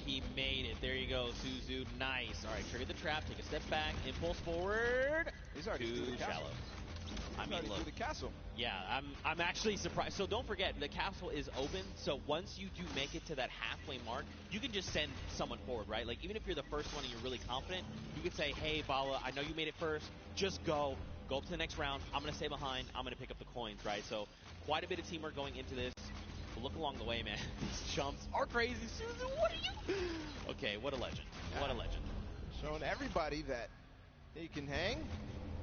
He made it. There you go, Suzu. Nice. All right, trigger the trap. Take a step back. Impulse forward. He's already through the shallow. I mean, look. Through the castle. Yeah, I'm actually surprised. So don't forget, the castle is open. So once you do make it to that halfway mark, you can just send someone forward, right? Like even if you're the first one and you're really confident, you could say, "Hey, Bala, I know you made it first. Just go up to the next round. I'm gonna stay behind. I'm gonna pick up the coins, right?" So quite a bit of teamwork going into this. But look along the way, man. These jumps are crazy. Suzu, what are you? Okay, what a legend. Yeah. What a legend. Showing everybody that he can hang.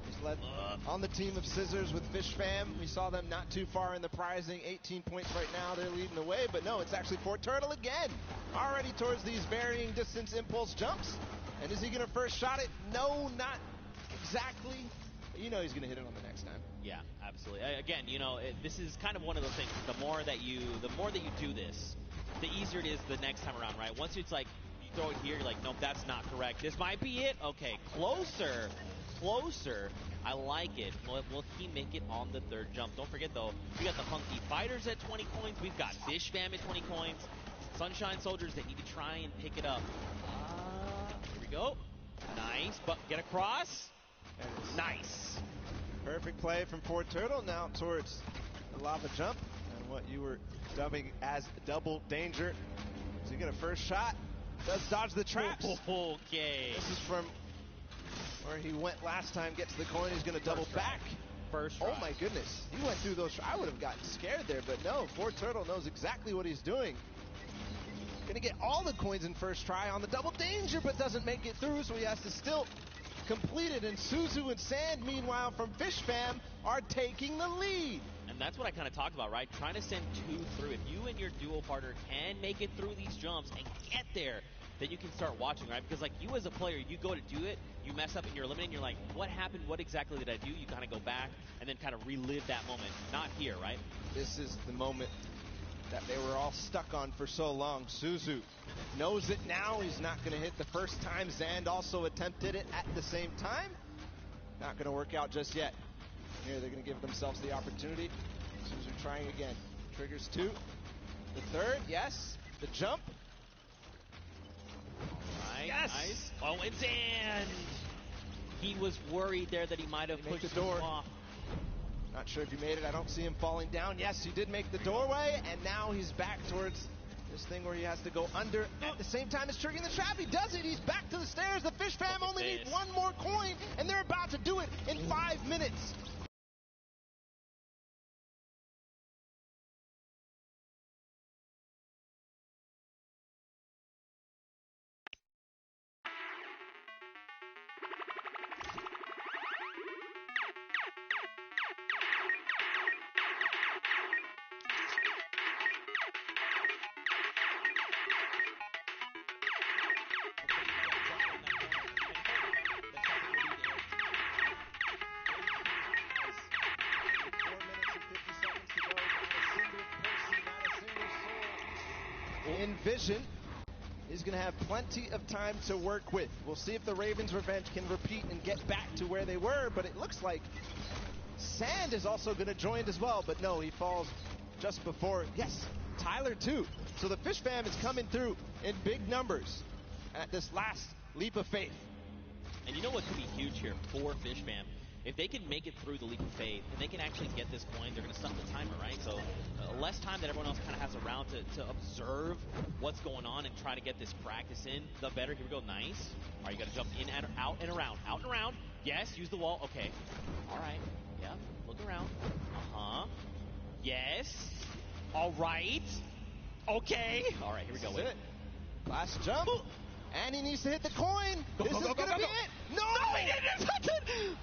He's led on the team of Scissors with Fish Fam. We saw them not too far in the prizing. 18 points right now. They're leading the way. But no, it's actually Fort Turtle again. Already towards these varying distance impulse jumps. And is he going to first shot it? No, not exactly. But you know he's going to hit it on the next time. Yeah, absolutely. Again, you know, this is kind of one of those things. The more that you do this, the easier it is the next time around, right? Once it's like you throw it here, you're like, nope, that's not correct. This might be it. Okay, closer. I like it. Will he make it on the third jump? Don't forget, though, we got the Hunky Fighters at 20 coins. We've got Fish Fam at 20 coins. Sunshine Soldiers that need to try and pick it up. Here we go. Nice, but get across. Nice. Perfect play from Fort Turtle. Now towards the lava jump and what you were dubbing as double danger. Does he get a first shot? Does dodge the traps. Okay. This is from where he went last time. Gets the coin. He's going to double back. First try. Oh my goodness. He went through those. I would have gotten scared there, but no. Fort Turtle knows exactly what he's doing. Going to get all the coins in first try on the double danger, but doesn't make it through, so he has to still complete it. And Suzu and Sand, meanwhile, from Fish Fam, are taking the lead. And that's what I kind of talked about, right? Trying to send two through. If you and your duo partner can make it through these jumps and get there, then you can start watching, right? Because like you as a player, you go to do it, you mess up and you're eliminating, you're like, what happened? What exactly did I do? You kind of go back and then kind of relive that moment. Not here, right? This is the moment that they were all stuck on for so long. Suzu knows it now. He's not going to hit the first time. Zand also attempted it at the same time. Not going to work out just yet. Here they're going to give themselves the opportunity. Suzu trying again. Triggers two. The third, yes. The jump. Right, yes. Nice. Oh, and Zand. He was worried there that he might have pushed the door off. Not sure if he made it. I don't see him falling down. Yes, he did make the doorway, and now he's back towards this thing where he has to go under at the same time as triggering the trap. He does it. He's back to the stairs. The Fish Fam only need one more coin, and they're about to do it in 5 minutes. Vision is going to have plenty of time to work with. We'll see if the Ravens' revenge can repeat and get back to where they were, but it looks like Sand is also going to join as well, but no, he falls just before. Yes, Tyler too. So the Fish Fam is coming through in big numbers at this last leap of faith. And you know what could be huge here for Fish Fam? If they can make it through the leap of faith and they can actually get this coin, they're going to stop the timer, right? So less time that everyone else kind of has around to observe what's going on and try to get this practice in, the better. Here we go. Nice. All right, you got to jump in and out and around. Out and around. Yes, use the wall. Okay. All right. Yeah, look around. Uh-huh. Yes. All right. Okay. All right, here we go. Wait. Last jump. Ooh. And he needs to hit the coin. This is going to be it. No, he didn't touch it.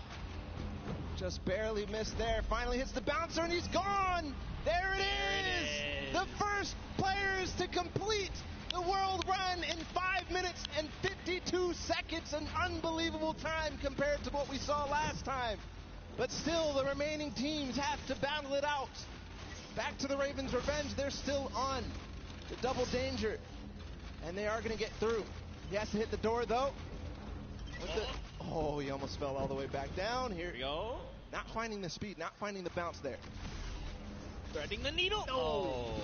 Just barely missed there. Finally hits the bouncer and he's gone. There it is. The first players to complete the world run in 5 minutes and 52 seconds. An unbelievable time compared to what we saw last time. But still, the remaining teams have to battle it out. Back to the Ravens' revenge. They're still on the double danger. And they are going to get through. He has to hit the door, though. Oh, he almost fell all the way back down. Here we go. Not finding the speed, not finding the bounce there. Threading the needle. No. Oh.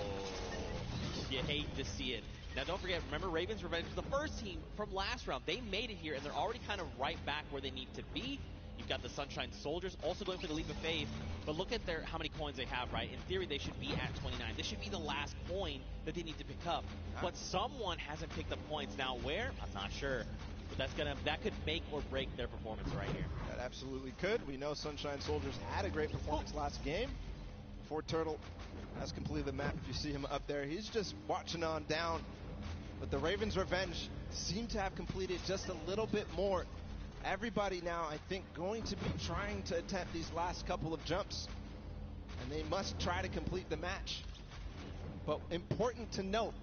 You hate to see it. Now, don't forget, remember, Ravens Revenge was the first team from last round. They made it here, and they're already kind of right back where they need to be. You've got the Sunshine Soldiers also going for the Leap of Faith, but look at how many coins they have, right? In theory, they should be at 29. This should be the last coin that they need to pick up, but someone hasn't picked up points. Now, where? I'm not sure, but that could make or break their performance right here. That absolutely could. We know Sunshine Soldiers had a great performance last game. Ford Turtle has completed the map. If you see him up there, he's just watching on down. But the Ravens Revenge seem to have completed just a little bit more. Everybody now, I think, going to be trying to attempt these last couple of jumps. And they must try to complete the match. But important to note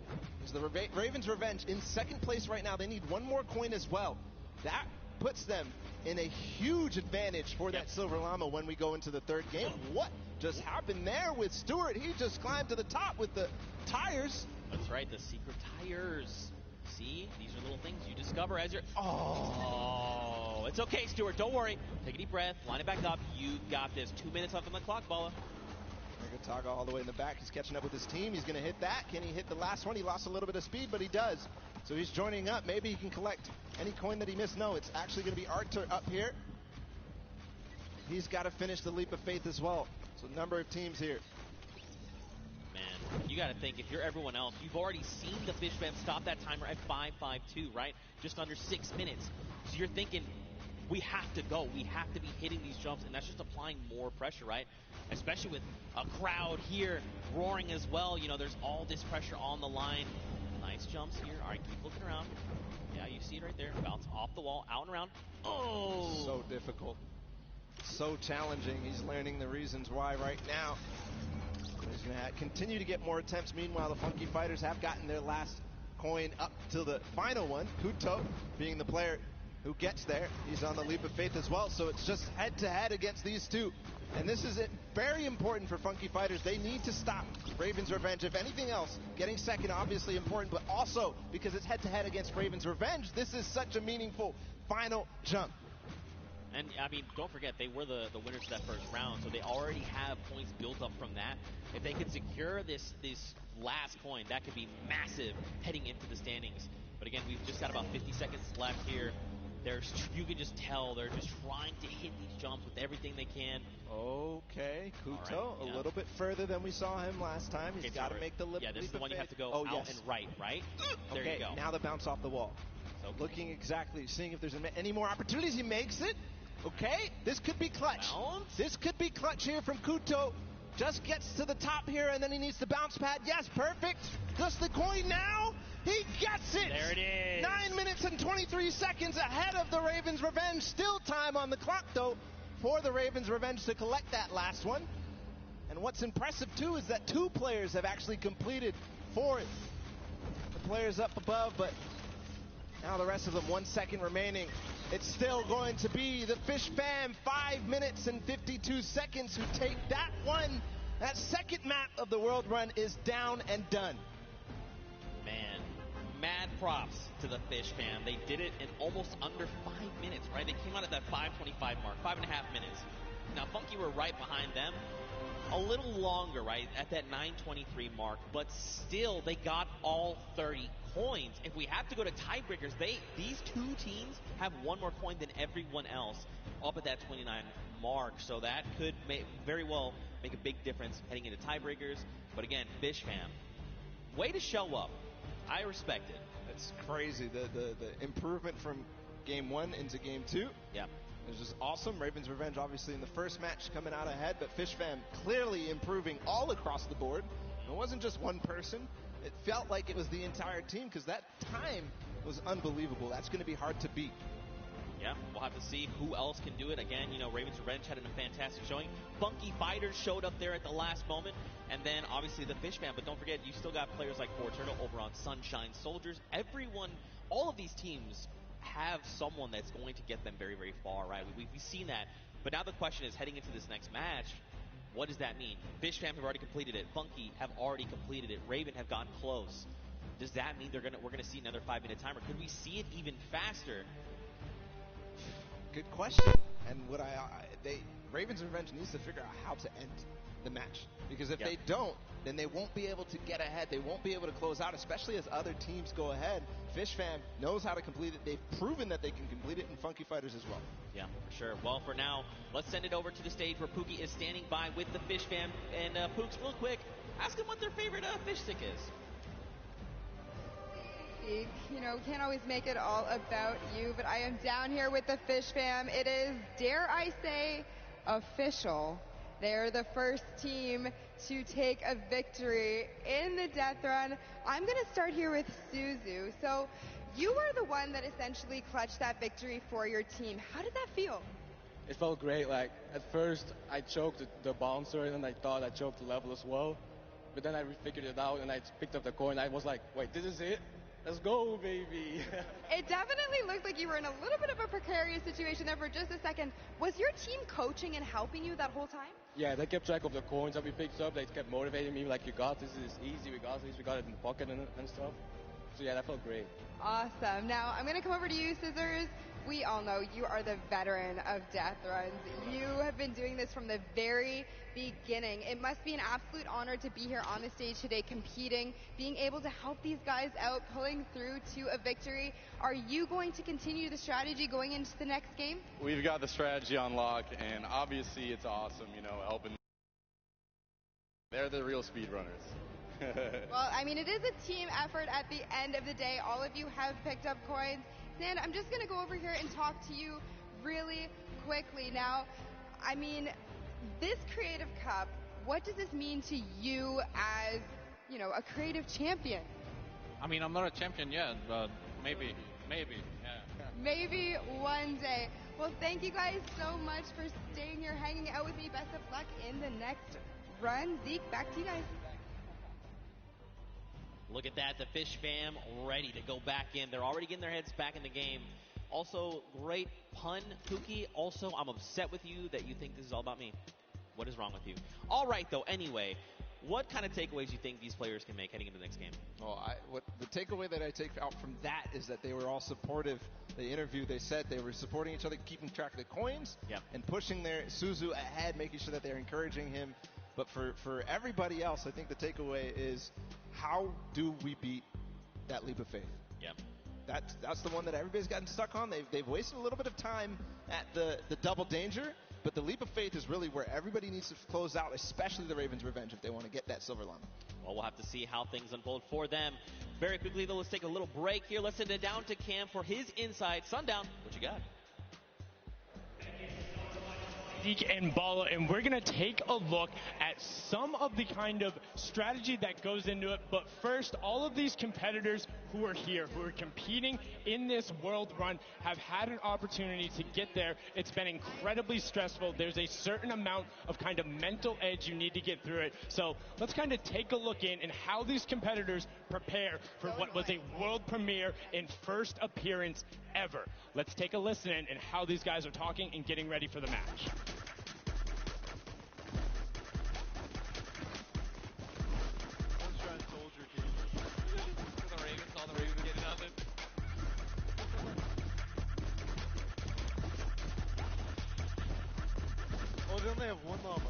is the Ravens Revenge in second place right now. They need one more coin as well. That puts them in a huge advantage for that Silver Llama when we go into the third game. What just happened there with Stewart? He just climbed to the top with the tires. That's right, the secret tires. See, these are little things you discover as you're... Oh, it's okay, Stewart. Don't worry. Take a deep breath. Line it back up. You got this. 2 minutes left on the clock, Balla. Taga all the way in the back. He's catching up with his team. He's going to hit that. Can he hit the last one? He lost a little bit of speed, but he does. So he's joining up. Maybe he can collect any coin that he missed. No, it's actually going to be Arthur up here. He's got to finish the Leap of Faith as well. So a number of teams here. Man, you got to think, if you're everyone else, you've already seen the Fish Fam stop that timer at 5:52, right? Just under 6 minutes. So you're thinking, we have to go. We have to be hitting these jumps, and that's just applying more pressure, right? Especially with a crowd here roaring as well. You know, there's all this pressure on the line. Nice jumps here. All right, keep looking around. Yeah, you see it right there. Bounce off the wall, out and around. Oh! So difficult. So challenging. He's learning the reasons why right now. He's going to continue to get more attempts. Meanwhile, the Funky Fighters have gotten their last coin up to the final one. Kuto being the player who gets there. He's on the Leap of Faith as well, so it's just head-to-head against these two. And this is very important for Funky Fighters. They need to stop Ravens Revenge. If anything else, getting second obviously important, but also because it's head-to-head against Ravens Revenge, this is such a meaningful final jump. And, I mean, don't forget, they were the winners of that first round, so they already have points built up from that. If they can secure this last coin, that could be massive heading into the standings. But again, we've just got about 50 seconds left here. You can just tell they're just trying to hit these jumps with everything they can. Okay, Kuto, a little bit further than we saw him last time. He's got to make the leap. Yeah, this is the one you have to go out and right? There you go. Now the bounce off the wall. So looking exactly, seeing if there's any more opportunities. He makes it. Okay, this could be clutch. Bounce. This could be clutch here from Kuto. Just gets to the top here, and then he needs the bounce pad. Yes, perfect. Just the coin now. He gets it. There it is. 9 minutes and 23 seconds ahead of the Ravens Revenge. Still time on the clock, though, for the Ravens Revenge to collect that last one. And what's impressive, too, is that 2 players have actually completed for it. The players up above, but now the rest of them, 1 second remaining. It's still going to be the Fish Fam, 5 minutes and 52 seconds, who take that one. That second map of the World Run is down and done. Man, mad props to the Fish Fam. They did it in almost under 5 minutes, right? They came out at that 5:25 mark, 5.5 minutes. Now, Funky were right behind them. A little longer, right, at that 9:23 mark, but still, they got all 30 coins. If we have to go to tiebreakers, these 2 teams have 1 more coin than everyone else up at that 29 mark, so that could very well make a big difference heading into tiebreakers. But again, Fish Fam, way to show up. I respect it. It's crazy, the improvement from game 1 into game 2. Yeah. It's just awesome. Ravens Revenge obviously in the first match coming out ahead, but Fish Fam clearly improving all across the board. It wasn't just one person. It felt like it was the entire team, because that time was unbelievable. That's going to be hard to beat. Yeah, we'll have to see who else can do it. Again, you know, Ravens Revenge had a fantastic showing. Funky Fighters showed up there at the last moment. And then, obviously, the Fish Fam. But don't forget, you still got players like Ford Turtle over on Sunshine Soldiers. Everyone, all of these teams have someone that's going to get them very, very far, right? We've seen that. But now the question is, heading into this next match, what does that mean? Fish Fam have already completed it. Funky have already completed it. Raven have gotten close. Does that mean we're gonna see another 5-minute timer? Could we see it even faster? good question. And what Ravens Revenge needs to figure out how to end the match. Because if they don't, then they won't be able to get ahead. They won't be able to close out, especially as other teams go ahead. Fish Fam knows how to complete it. They've proven that they can complete it, and Funky Fighters as well. Yeah, for sure. Well, for now, let's send it over to the stage where Pookie is standing by with the Fish Fam. And Pooks, real quick, ask them what their favorite fish stick is. You know, we can't always make it all about you, but I am down here with the Fish Fam. It is, dare I say, official. They're the first team to take a victory in the death run. I'm going to start here with Suzu. So you were the one that essentially clutched that victory for your team. How did that feel? It felt great. Like, at first, I choked the bouncer, and I thought I choked the level as well. But then I figured it out, and I picked up the coin. I was like, wait, this is it? Let's go, baby. It definitely looked like you were in a little bit of a precarious situation there for just a second. Was your team coaching and helping you that whole time? Yeah, they kept track of the coins that we picked up. They kept motivating me, like, you got this, it's easy, we got this, we got it in the pocket and stuff. So yeah, that felt great. Awesome. Now, I'm going to come over to you, Scissors. We all know you are the veteran of death runs. You have been doing this from the very beginning. It must be an absolute honor to be here on the stage today competing, being able to help these guys out, pulling through to a victory. Are you going to continue the strategy going into the next game? We've got the strategy on lock, and obviously it's awesome, you know, helping. They're the real speedrunners. Well, I mean, it is a team effort at the end of the day. All of you have picked up coins. Sand, I'm just going to go over here and talk to you really quickly. Now, I mean, this Creative Cup, what does this mean to you as, you know, a creative champion? I mean, I'm not a champion yet, but maybe, yeah. Maybe one day. Well, thank you guys so much for staying here, hanging out with me. Best of luck in the next run. Zeke, back to you guys. Look at that, the Fish Fam ready to go back in. They're already getting their heads back in the game. Also, great pun, Pookie. Also, I'm upset with you that you think this is all about me. What is wrong with you? All right, though, anyway, what kind of takeaways do you think these players can make heading into the next game? Well, the takeaway that I take out from that is that they were all supportive. The interview, they said they were supporting each other, keeping track of the coins, and pushing their Suzu ahead, making sure that they're encouraging him. But for everybody else, I think the takeaway is, how do we beat that leap of faith? Yeah. That's the one that everybody's gotten stuck on. They've wasted a little bit of time at the double danger, but the leap of faith is really where everybody needs to close out, especially the Ravens Revenge, if they want to get that silver llama. Well, we'll have to see how things unfold for them. Very quickly, though, let's take a little break here. Let's send it down to Cam for his insight. Sundown, what you got? Zeke and Bala, and we're going to take a look at some of the kind of strategy that goes into it. But first, all of these competitors who are here, who are competing in this world run, have had an opportunity to get there. It's been incredibly stressful. There's a certain amount of kind of mental edge you need to get through it. So let's kind of take a look in and how these competitors prepare for what was a world premiere and first appearance ever. Let's take a listen in and how these guys are talking and getting ready for the match. Oh, they only have one llama.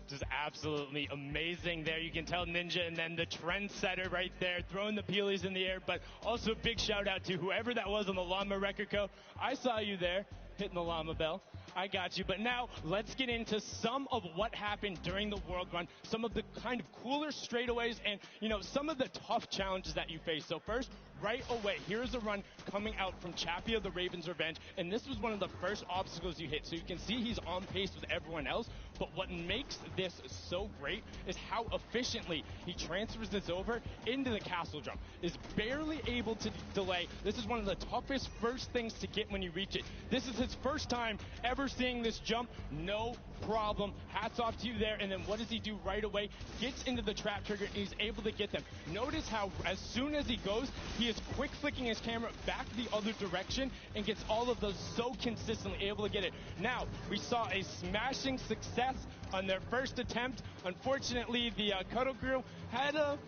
Just absolutely amazing there. You can tell Ninja and then the trendsetter right there throwing the peelies in the air, but also big shout out to whoever that was on the Llama Record Co. I saw you there hitting the llama bell. I got you. But now let's get into some of what happened during the World Run, some of the kind of cooler straightaways and, you know, some of the tough challenges that you face. So first, right away, here's a run coming out from Chappie of the Ravens Revenge, and this was one of the first obstacles you hit. So you can see he's on pace with everyone else, but what makes this so great is how efficiently he transfers this over into the castle jump. Is barely able to delay. This is one of the toughest first things to get when you reach it. This is his first time ever seeing this jump. No problem. Hats off to you there. And then what does he do right away? Gets into the trap trigger and he's able to get them. Notice how as soon as he goes, he is quick flicking his camera back the other direction and gets all of those so consistently, able to get it. Now, we saw a smashing success on their first attempt. Unfortunately, the Cuddle Crew had a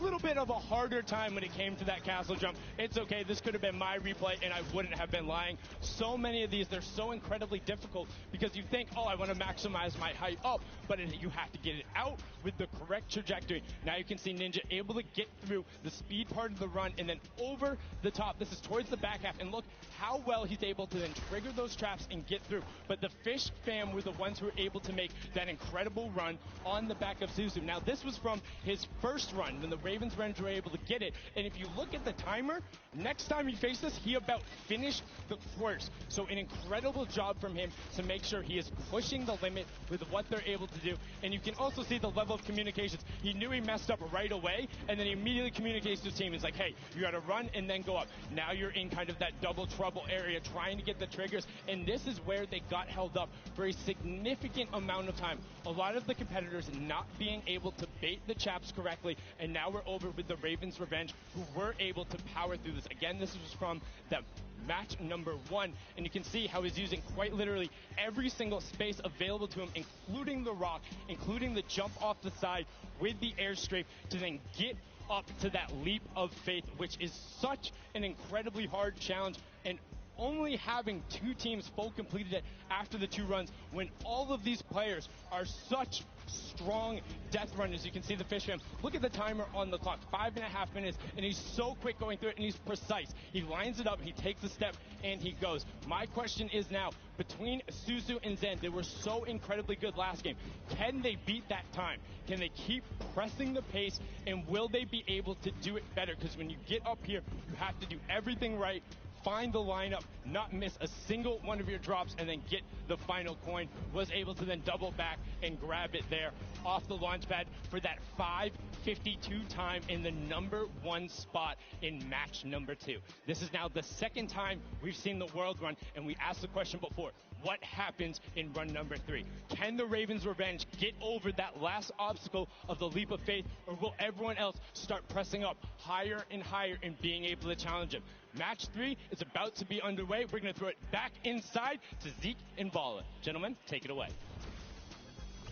little bit of a harder time when it came to that castle jump. It's okay. This could have been my replay, and I wouldn't have been lying. So many of these, they're so incredibly difficult because you think, oh, I want to maximize my height up, but you have to get it out with the correct trajectory. Now you can see Ninja able to get through the speed part of the run and then over the top. This is towards the back half, and look how well he's able to then trigger those traps and get through. But the Fish fam were the ones who were able to make that incredible run on the back of Suzu. Now this was from his first run when the Ravens Revenge were able to get it. And if you look at the timer, next time he faced this, he about finished the course. So an incredible job from him to make sure he is pushing the limit with what they're able to do. And you can also see the level of communications. He knew he messed up right away, and then he immediately communicates to his team. He's like, hey, you got to run and then go up. Now you're in kind of that double trouble area trying to get the triggers. And this is where they got held up for a significant amount of time. A lot of the competitors not being able to bait the chaps correctly, and now we're over with the Ravens Revenge, who were able to power through this. Again, this was from the match number 1, and you can see how he's using quite literally every single space available to him, including the rock, including the jump off the side with the airstrike to then get up to that leap of faith, which is such an incredibly hard challenge. And only having 2 teams full completed it after the 2 runs, when all of these players are such strong death runners. You can see the Fish fam. Look at the timer on the clock, 5.5 minutes, and he's so quick going through it, and he's precise. He lines it up, he takes a step, and he goes. My question is now, between Suzu and Zen, they were so incredibly good last game. Can they beat that time? Can they keep pressing the pace, and will they be able to do it better? Because when you get up here, you have to do everything right, find the lineup, not miss a single one of your drops, and then get the final coin. Was able to then double back and grab it there off the launch pad for that 5:52 time in the number 1 spot in match number 2. This is now the second time we've seen the world run, and we asked the question before, what happens in run number 3? Can the Ravens Revenge get over that last obstacle of the leap of faith, or will everyone else start pressing up higher and higher and being able to challenge him? Match 3 is about to be underway. We're going to throw it back inside to Zeke and Bala. Gentlemen, take it away.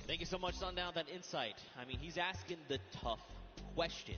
Thank you so much, Sundown, that insight. I mean, he's asking the tough questions.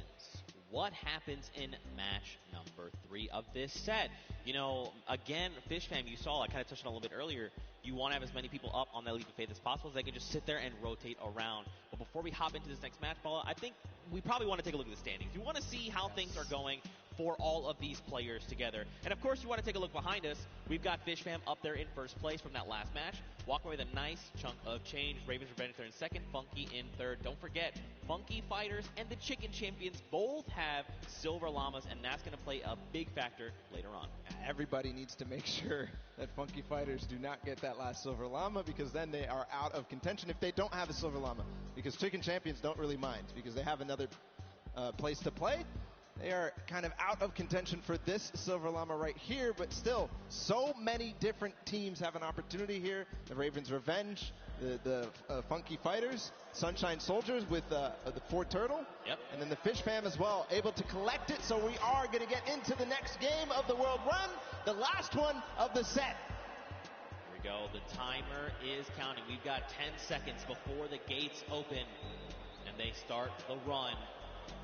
What happens in match number 3 of this set? You know, again, Fish fam, you saw, I kind of touched on a little bit earlier, you want to have as many people up on that leap of faith as possible so they can just sit there and rotate around. But before we hop into this next match, Bala, I think we probably want to take a look at the standings. You want to see how things are going for all of these players together. And of course, you want to take a look behind us. We've got Fish fam up there in first place from that last match. Walking away with a nice chunk of change. Ravens Revenge there in second, Funky in third. Don't forget, Funky Fighters and the Chicken Champions both have Silver Llamas, and that's going to play a big factor later on. Everybody needs to make sure that Funky Fighters do not get that last Silver Llama, because then they are out of contention if they don't have a Silver Llama. Because Chicken Champions don't really mind, because they have another place to play. They are kind of out of contention for this Silver Llama right here, but still, so many different teams have an opportunity here. The Ravens Revenge, the Funky Fighters, Sunshine Soldiers with the Ford Turtle, yep, and then the Fish fam as well, able to collect it. So we are going to get into the next game of the World Run, the last one of the set. Here we go. The timer is counting. We've got 10 seconds before the gates open, and they start the run.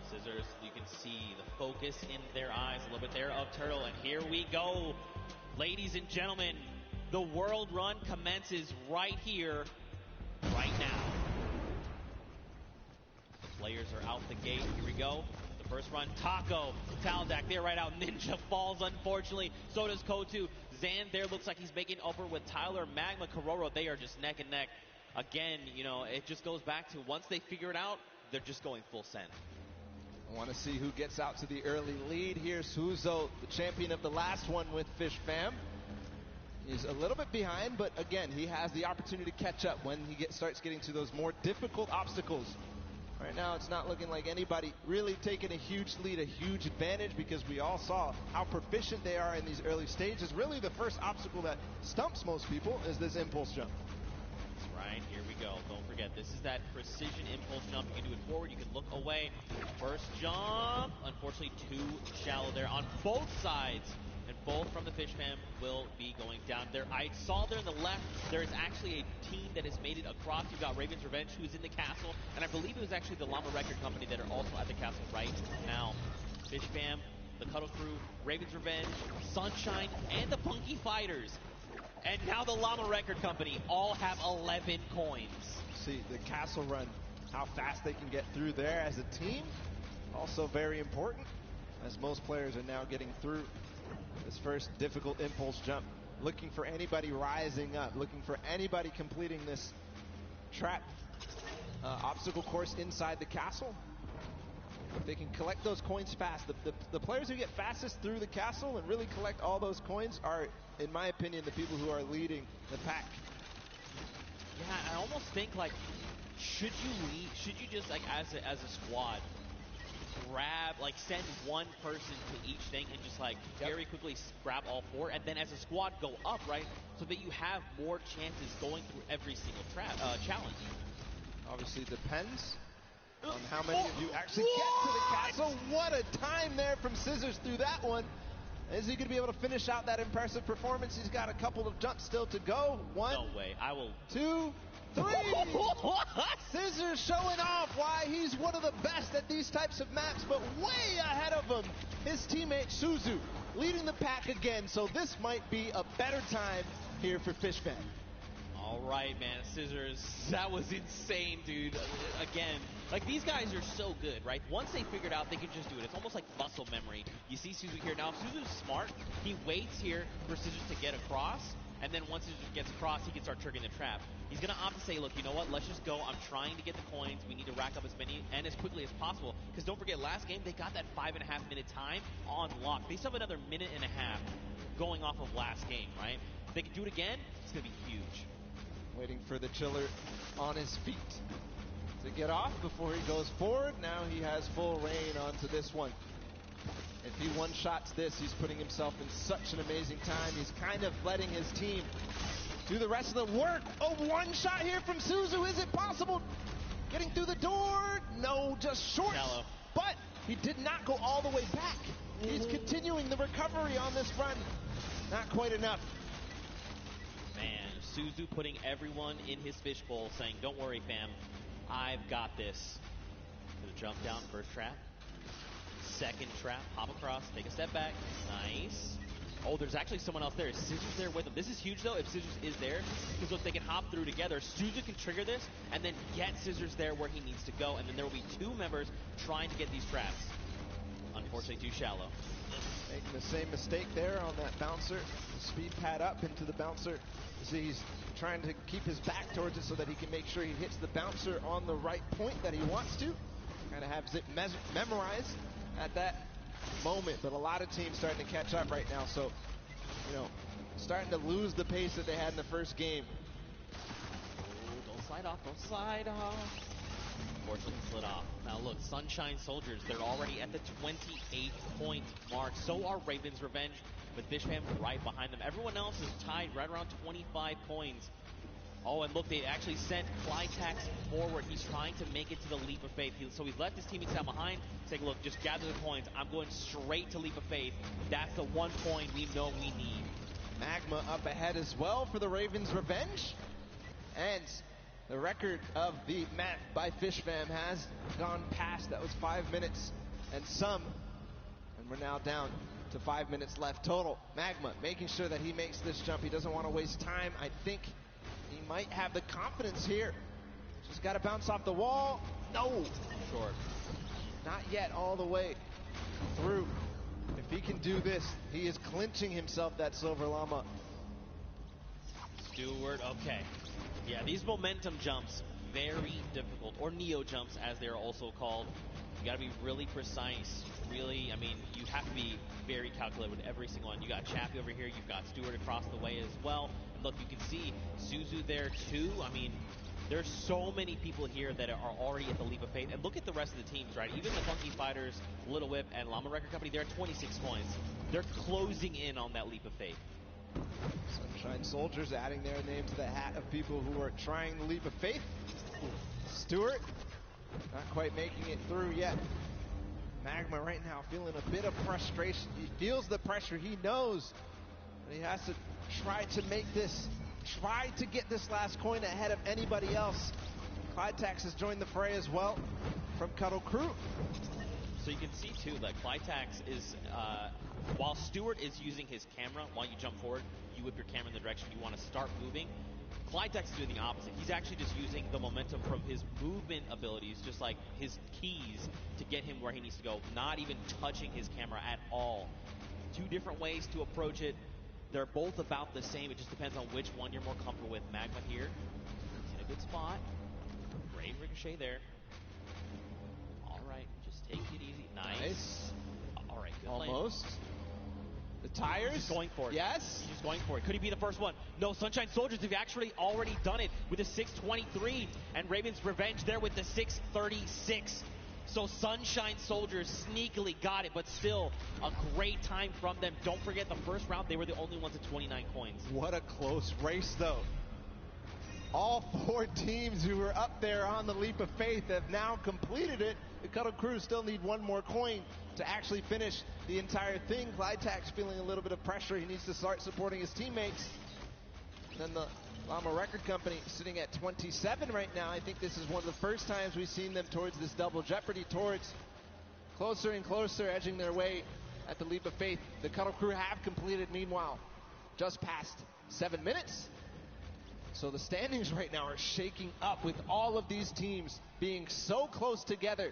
Scissors, you can see the focus in their eyes a little bit there of Turtle, and here we go. Ladies and gentlemen, the World Run commences right here, right now. The players are out the gate. Here we go. The first run, Taco, Taldak, they're right out. Ninja falls, unfortunately. So does Kotu. Zan there looks like he's making over with Tyler. Magma, Kororo, they are just neck and neck. Again, you know, it just goes back to once they figure it out, they're just going full send. I want to see who gets out to the early lead here. Suzo, the champion of the last one with Fish fam. He's a little bit behind, but again, he has the opportunity to catch up when he starts getting to those more difficult obstacles. Right now, it's not looking like anybody really taking a huge lead, a huge advantage, because we all saw how proficient they are in these early stages. Really, the first obstacle that stumps most people is this impulse jump. Right, here we go. Don't forget, this is that precision impulse jump. You can do it forward, you can look away. First jump, unfortunately too shallow there on both sides. And both from the Fish Fam will be going down there. I saw there on the left, there is actually a team that has made it across. You've got Raven's Revenge, who's in the castle, and I believe it was actually the Llama Record Company that are also at the castle right now. Fish Fam, the Cuddle Crew, Raven's Revenge, Sunshine, and the Funky Fighters. And now the Llama Record Company all have 11 coins. See the castle run, how fast they can get through there as a team. Also very important, as most players are now getting through this first difficult impulse jump. Looking for anybody rising up, looking for anybody completing this trap obstacle course inside the castle. If they can collect those coins fast, the players who get fastest through the castle and really collect all those coins are, in my opinion, the people who are leading the pack. Yeah, I almost think like, should you just like as a squad grab, like send one person to each thing and just like very quickly grab all four, and then as a squad go up, right, so that you have more chances going through every single challenge. Obviously depends on how many of you actually get to the castle. What a time there from Scissors through that one. Is he going to be able to finish out that impressive performance? He's got a couple of jumps still to go. One, no way. I will. 2, 3. Scissors showing off why he's one of the best at these types of maps, but way ahead of him, his teammate Suzu, leading the pack again. So this might be a better time here for Fish Fam. All right, man, Scissors, that was insane, dude. Again, like these guys are so good, right? Once they figured out they could just do it, it's almost like muscle memory. You see Suzu here now. If Suzu's smart, he waits here for Scissors to get across, and then once Scissors gets across, he can start triggering the trap. He's going to opt to say, look, you know what, let's just go. I'm trying to get the coins. We need to rack up as many and as quickly as possible, because don't forget, last game, they got that 5.5-minute time on lock. They still have another 1.5 minutes going off of last game, right? If they can do it again, it's going to be huge. Waiting for the chiller on his feet to get off before he goes forward. Now he has full reign onto this one. If he one-shots this, he's putting himself in such an amazing time. He's kind of letting his team do the rest of the work. Oh, one shot here from Suzu. Is it possible? Getting through the door? No, just short. Shallow. But he did not go all the way back. He's continuing the recovery on this run. Not quite enough. Man, Suzu putting everyone in his fishbowl, saying, don't worry, fam, I've got this. Gonna jump down, first trap. Second trap, hop across, take a step back. Nice. Oh, there's actually someone else there. Is Scissors there with him? This is huge, though, if Scissors is there, because look, they can hop through together. Suzu can trigger this, and then get Scissors there where he needs to go, and then there will be two members trying to get these traps. Unfortunately, too shallow. Making the same mistake there on that bouncer. Speed pad up into the bouncer. You see, he's trying to keep his back towards it so that he can make sure he hits the bouncer on the right point that he wants to. Kind of has it memorized at that moment, but a lot of teams starting to catch up right now, so, you know, starting to lose the pace that they had in the first game. Oh, don't slide off, don't slide off. Unfortunately slid off. Now look, Sunshine Soldiers, they're already at the 28-point mark. So are Raven's Revenge, with Fish Fam right behind them. Everyone else is tied right around 25 coins. Oh, and look, they actually sent Flytax forward. He's trying to make it to the Leap of Faith. So he's left his teammates down behind, saying, look, just gather the coins. I'm going straight to Leap of Faith. That's the 1 point we know we need. Magma up ahead as well for the Raven's Revenge. And the record of the map by Fish Fam has gone past. That was 5 minutes and some. And we're now down to 5 minutes left total. Magma making sure that he makes this jump. He doesn't want to waste time. I think he might have the confidence here. Just got to bounce off the wall. No. Short. Not yet all the way through. If he can do this, he is clinching himself that Silver Llama. Stewart, okay. Yeah, these momentum jumps, very difficult. Or Neo jumps, as they're also called. You got to be really precise. Really, I mean, you have to be very calculated with every single one. You got Chappie over here. You've got Stewart across the way as well. And look, you can see Suzu there too. I mean, there's so many people here that are already at the Leap of Faith. And look at the rest of the teams, right? Even the Funky Fighters, Little Whip, and Llama Record Company, they're at 26 points. They're closing in on that Leap of Faith. Sunshine Soldiers adding their name to the hat of people who are trying the Leap of Faith. Stewart, not quite making it through yet. Magma right now feeling a bit of frustration. He feels the pressure. He knows that he has to try to get this last coin ahead of anybody else. Clytax has joined the fray as well from Cuddle Crew. So you can see too that Clytax is, while Stewart is using his camera, while you jump forward, you whip your camera in the direction you want to start moving. Clytax is doing the opposite. He's actually just using the momentum from his movement abilities, just like his keys, to get him where he needs to go, not even touching his camera at all. Two different ways to approach it. They're both about the same. It just depends on which one you're more comfortable with. Magma here. He's in a good spot. Great ricochet there. All right, just take it easy. Nice. All right, good Almost. Land. The tires. He's just going for it. Yes. He's just going for it. Could he be the first one? No, Sunshine Soldiers have actually already done it with a 6:23, and Raven's Revenge there with the 6:36. So Sunshine Soldiers sneakily got it, but still a great time from them. Don't forget the first round, they were the only ones at 29 coins. What a close race, though. All four teams who were up there on the Leap of Faith have now completed it. The Cuddle Crew still need one more coin to actually finish the entire thing. Clytax feeling a little bit of pressure. He needs to start supporting his teammates. And then the Llama Record Company sitting at 27 right now. I think this is one of the first times we've seen them towards this double jeopardy, towards closer and closer, edging their way at the Leap of Faith. The Cuddle Crew have completed, meanwhile, just past 7 minutes. So the standings right now are shaking up with all of these teams being so close together.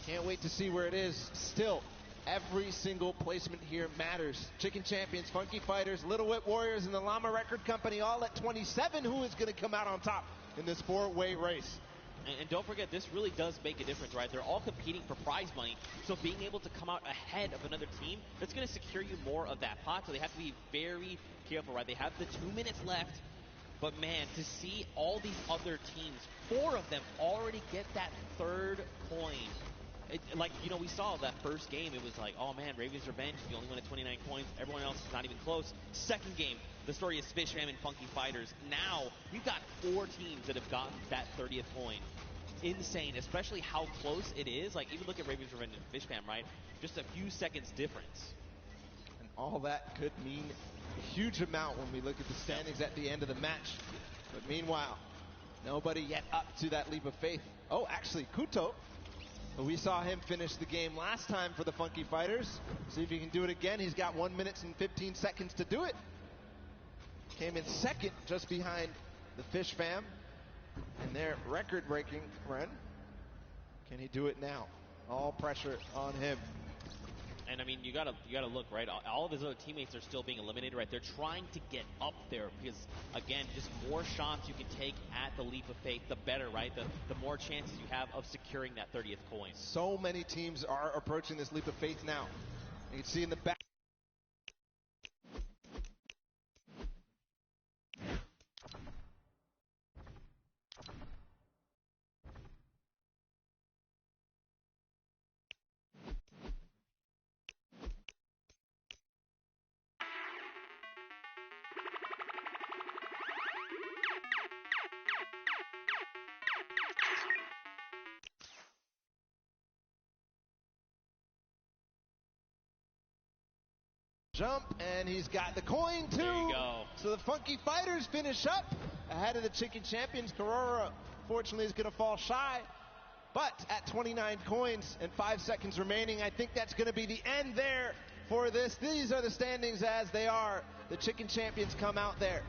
Can't wait to see where it is. Still, every single placement here matters. Chicken Champions, Funky Fighters, Little Whip Warriors, and the Llama Record Company all at 27. Who is going to come out on top in this four-way race? And don't forget, this really does make a difference, right? They're all competing for prize money, so being able to come out ahead of another team, that's going to secure you more of that pot, so they have to be very careful, right? They have the 2 minutes left, but man, to see all these other teams, 4 of them already get that third coin. Like, you know, we saw that first game, it was like, oh man, Raven's Revenge, the only one at 29 coins, everyone else is not even close. Second game, the story is Fish Fam and Funky Fighters. Now, we've got 4 teams that have gotten that 30th coin. Insane, especially how close it is. Like, even look at Raven's Revenge and Fish Fam, right? Just a few seconds difference. And all that could mean a huge amount when we look at the standings at the end of the match. But meanwhile, nobody yet up to that Leap of Faith. Oh, actually, Kuto. We saw him finish the game last time for the Funky Fighters. See if he can do it again. He's got 1 minute and 15 seconds to do it. Came in second, just behind the Fish Fam in their record-breaking run. Can he do it now? All pressure on him. And I mean, you gotta look, right? All of his other teammates are still being eliminated, right? They're trying to get up there because, again, just more shots you can take at the Leap of Faith, the better, right? The more chances you have of securing that 30th coin. So many teams are approaching this Leap of Faith now. You can see in the back. Jump, and he's got the coin too. There you go. So the Funky Fighters finish up ahead of the Chicken Champions. Karora, fortunately, is going to fall shy. But at 29 coins and 5 seconds remaining, I think that's going to be the end there for this. These are the standings as they are. The Chicken Champions come out there.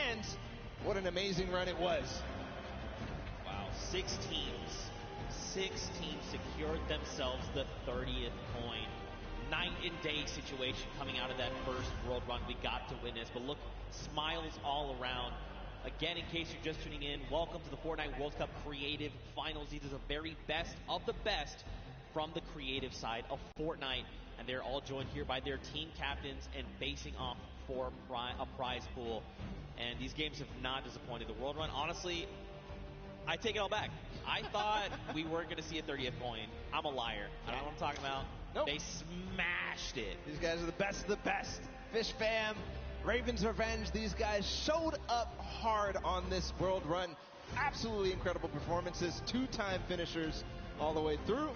And what an amazing run it was. Wow, 6 teams secured themselves the 30th coin. Night and day situation coming out of that first world run we got to witness. But look, smiles all around. Again, in case you're just tuning in, welcome to the Fortnite World Cup Creative Finals. These are the very best of the best from the creative side of Fortnite. And they're all joined here by their team captains and facing off for a prize pool. And these games have not disappointed. The world run, honestly, I take it all back. I thought we weren't going to see a 30th coin. I'm a liar. I don't know what I'm talking about. Nope. They smashed it. These guys are the best of the best. Fish Fam, Raven's Revenge, these guys showed up hard on this world run. Absolutely incredible performances. 2-time finishers all the way through.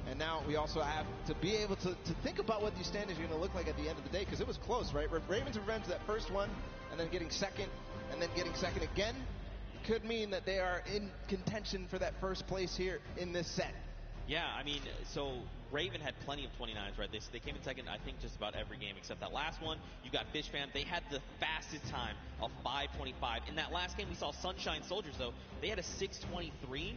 And now we also have to be able to think about what these standings are going to look like at the end of the day, because it was close, right? Ravens revenge that first one, and then getting second, and then getting second again, could mean that they are in contention for that first place here in this set. Yeah, I mean, so Raven had plenty of 29s, right? They came in second, I think, just about every game except that last one. You got Fish Fam. They had the fastest time of 5:25. In that last game, we saw Sunshine Soldiers, though. They had a 6:23.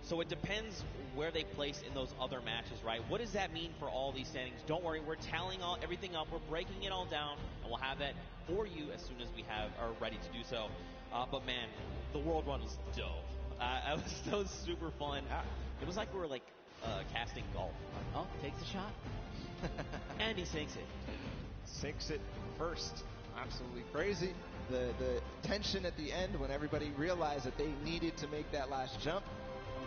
So it depends where they place in those other matches, right? What does that mean for all these standings? Don't worry, we're tallying everything up. We're breaking it all down, and we'll have that for you as soon as we are ready to do so. But, man, the World Run was dope. It was super fun. It was like we were, casting golf. Oh, takes a shot. And he sinks it. Sinks it first. Absolutely crazy. The tension at the end when everybody realized that they needed to make that last jump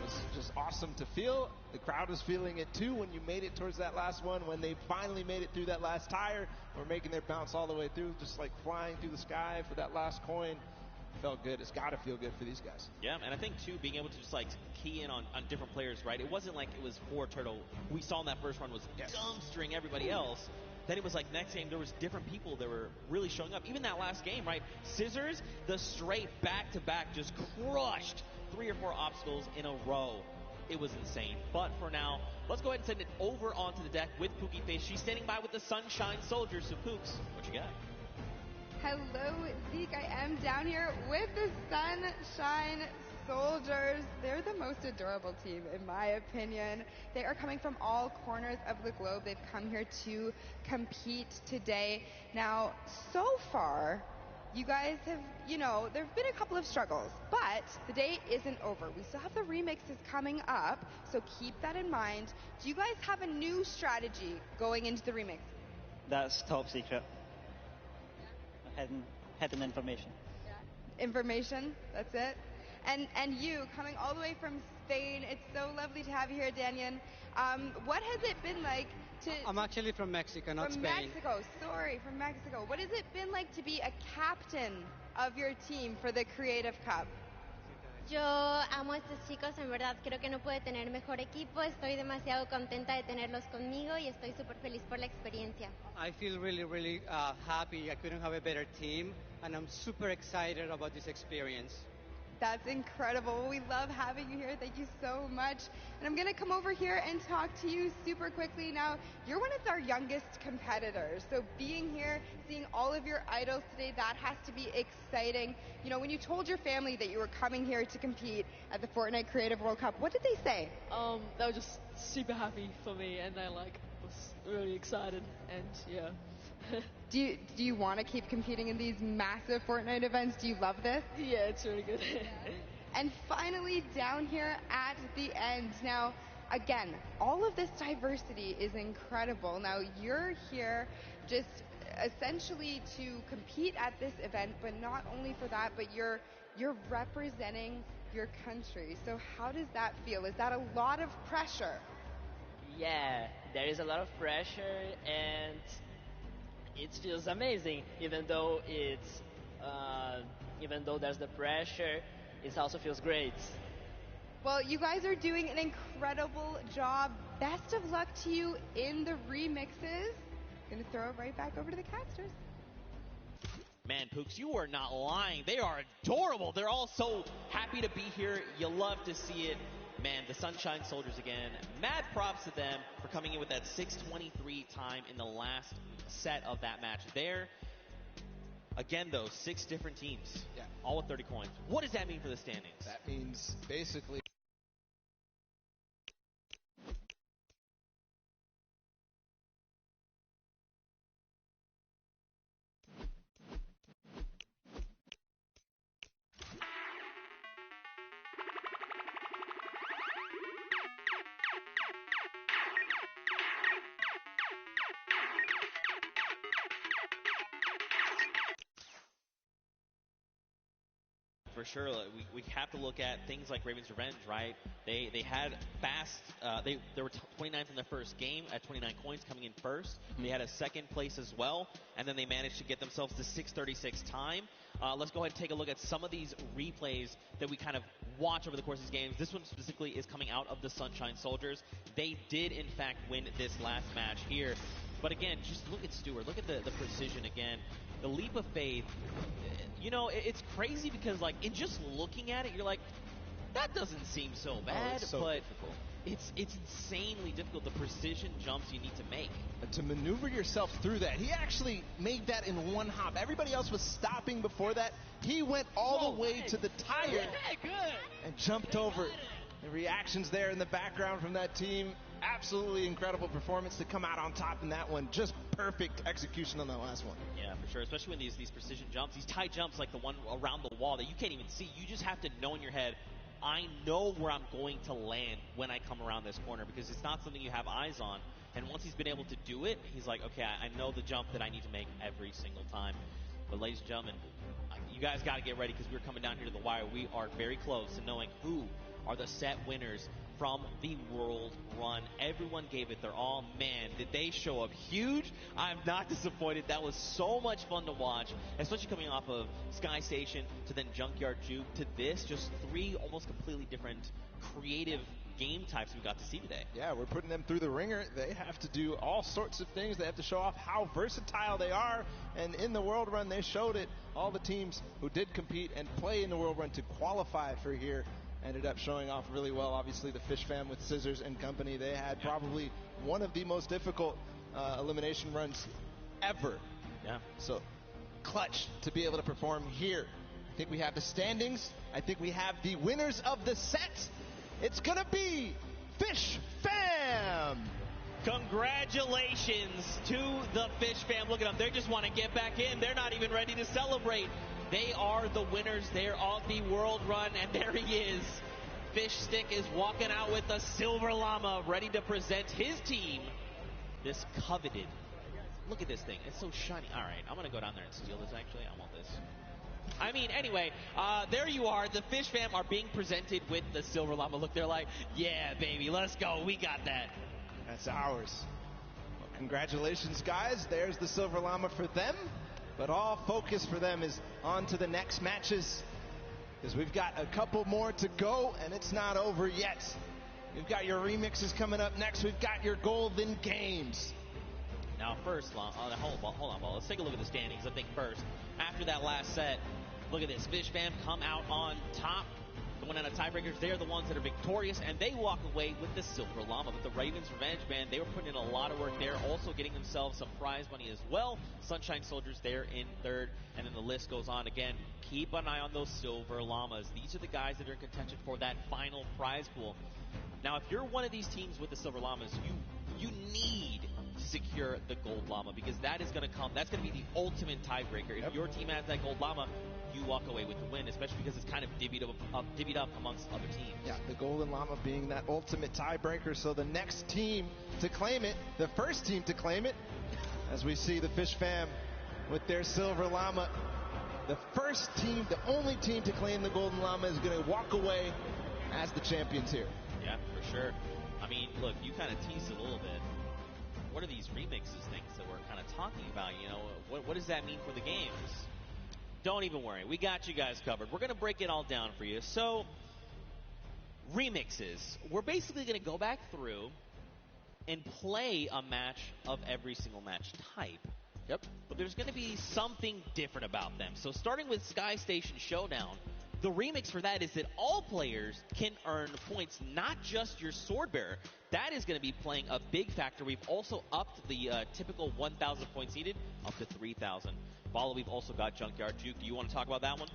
was just awesome to feel. The crowd was feeling it too when you made it towards that last one. When they finally made it through that last tire, were making their bounce all the way through, just like flying through the sky for that last coin. Felt good. It's got to feel good for these guys. Yeah, and I think, too, being able to just, key in on different players, right? It wasn't like it was for Turtle. We saw in that first run was dumpstering everybody else. Then it was like next game there was different people that were really showing up. Even that last game, right? Scissors, the straight back-to-back just crushed 3 or 4 obstacles in a row. It was insane. But for now, let's go ahead and send it over onto the deck with Pookie Face. She's standing by with the Sunshine Soldiers. So, Pooks, what you got? Hello, Zeke. I am down here with the Sunshine Soldiers. They're the most adorable team, in my opinion. They are coming from all corners of the globe. They've come here to compete today. Now, so far, you guys have, there have been a couple of struggles, but the day isn't over. We still have the remixes coming up, so keep that in mind. Do you guys have a new strategy going into the remix? That's top secret. Hidden information. Yeah. Information, that's it. And you, coming all the way from Spain, it's so lovely to have you here, Daniel. What has it been like to... I'm actually from Mexico, not Spain. From Mexico, sorry, from Mexico. What has it been like to be a captain of your team for the Creative Cup? Yo amo a estos chicos, en verdad creo que no puede tener mejor equipo, estoy demasiado contenta de tenerlos conmigo y estoy súper feliz por la experiencia. I feel really happy. I couldn't have a better team, and I'm super excited about this experience. That's incredible. We love having you here. Thank you so much. And I'm going to come over here and talk to you super quickly. Now, you're one of our youngest competitors. So being here, seeing all of your idols today, that has to be exciting. When you told your family that you were coming here to compete at the Fortnite Creative World Cup, what did they say? They were just super happy for me, and they was really excited, and yeah. Do you want to keep competing in these massive Fortnite events? Do you love this? Yeah, it's really good. And finally, down here at the end. Now, again, all of this diversity is incredible. Now, you're here just essentially to compete at this event, but not only for that, but you're representing your country. So how does that feel? Is that a lot of pressure? Yeah, there is a lot of pressure, and it feels amazing. Even though there's the pressure, it also feels great. Well, you guys are doing an incredible job. Best of luck to you in the remixes. Gonna throw it right back over to the casters. Man, Pooks, you are not lying. They are adorable. They're all so happy to be here. You love to see it. Man, the Sunshine Soldiers again. Mad props to them for coming in with that 6:23 time in the last set of that match there. Again, though, 6 different teams. Yeah. All with 30 coins. What does that mean for the standings? That means basically... for sure. We have to look at things like Raven's Revenge, right? They had fast. They were 29th in their first game at 29 coins, coming in first. They had a second place as well, and then they managed to get themselves to 6:36 time. Let's go ahead and take a look at some of these replays that we kind of watch over the course of these games. This one specifically is coming out of the Sunshine Soldiers. They did, in fact, win this last match here. But again, just look at Stewart. Look at the precision again. The leap of faith. You know, it's crazy because, like, in just looking at it, you're like, that doesn't seem so bad. It's so but difficult. It's insanely difficult, the precision jumps you need to make. But to maneuver yourself through that, he actually made that in one hop. Everybody else was stopping before that. He went all the way to the tire and jumped over. The reactions there in the background from that team, absolutely incredible performance to come out on top in that one. Just perfect execution on that last one. Yeah, for sure, especially when these precision jumps, these tight jumps like the one around the wall that you can't even see. You just have to know in your head, I know where I'm going to land when I come around this corner, because it's not something you have eyes on. And once he's been able to do it, he's like, okay, I know the jump that I need to make every single time. But ladies and gentlemen, you guys got to get ready, because we're coming down here to the wire. We are very close to knowing who are the set winners from the World Run. Everyone gave it their all. Man, did they show up huge. I'm not disappointed. That was so much fun to watch, especially coming off of Sky Station to then Junkyard Juke to this. Just three almost completely different creative game types we got to see today. Yeah, we're putting them through the ringer. They have to do all sorts of things. They have to show off how versatile they are. And in the World Run, they showed it. All the teams who did compete and play in the World Run to qualify for here ended up showing off really well. Obviously, the Fish Fam with Scissors and company, they had probably one of the most difficult elimination runs ever. Yeah. So clutch to be able to perform here. I think we have the standings. I think we have the winners of the set. It's going to be Fish Fam. Congratulations to the Fish Fam. Look at them. They just want to get back in. They're not even ready to celebrate. They are the winners. They're on the World Run, and there he is. Fish Stick is walking out with the Silver Llama, ready to present his team this coveted. Look at this thing. It's so shiny. All right, I'm going to go down there and steal this, actually. I want this. I mean, anyway, there you are. The Fish Fam are being presented with the Silver Llama. Look, they're like, yeah, baby, let's go. We got that. That's ours. Well, congratulations, guys. There's the Silver Llama for them. But all focus for them is on to the next matches, because we've got a couple more to go, and it's not over yet. We've got your remixes coming up next. We've got your Golden Games. Now, first, hold on, Paul. Let's take a look at the standings, I think, first. After that last set, look at this. Fish Fam come out on top. Going out of tiebreakers, they're the ones that are victorious, and they walk away with the Silver Llama. But the Raven's Revenge, man, they were putting in a lot of work there, also getting themselves some prize money as well. Sunshine Soldiers, they're in third, and then the list goes on. Again, keep an eye on those Silver Llamas. These are the guys that are in contention for that final prize pool. Now, if you're one of these teams with the Silver Llamas, you need to secure the Gold Llama, because that is going to come. That's going to be the ultimate tiebreaker. If your team has that Gold Llama, you walk away with the win, especially because it's kind of divvied up amongst other teams. Yeah, the Golden Llama being that ultimate tiebreaker. So the next team to claim it, the first team to claim it, as we see the Fish Fam with their Silver Llama, the first team, the only team to claim the Golden Llama is going to walk away as the champions here. Yeah, for sure. I mean, look, you kind of teased it a little bit. What are these remixes things that we're kind of talking about? You know, what does that mean for the games? Don't even worry. We got you guys covered. We're going to break it all down for you. So, remixes. We're basically going to go back through and play a match of every single match type. Yep. But there's going to be something different about them. So, starting with Sky Station Showdown, the remix for that is that all players can earn points, not just your sword bearer. That is going to be playing a big factor. We've also upped the typical 1,000 points needed up to 3,000. Follow, we've also got Junkyard Juke. Do you want to talk about that one?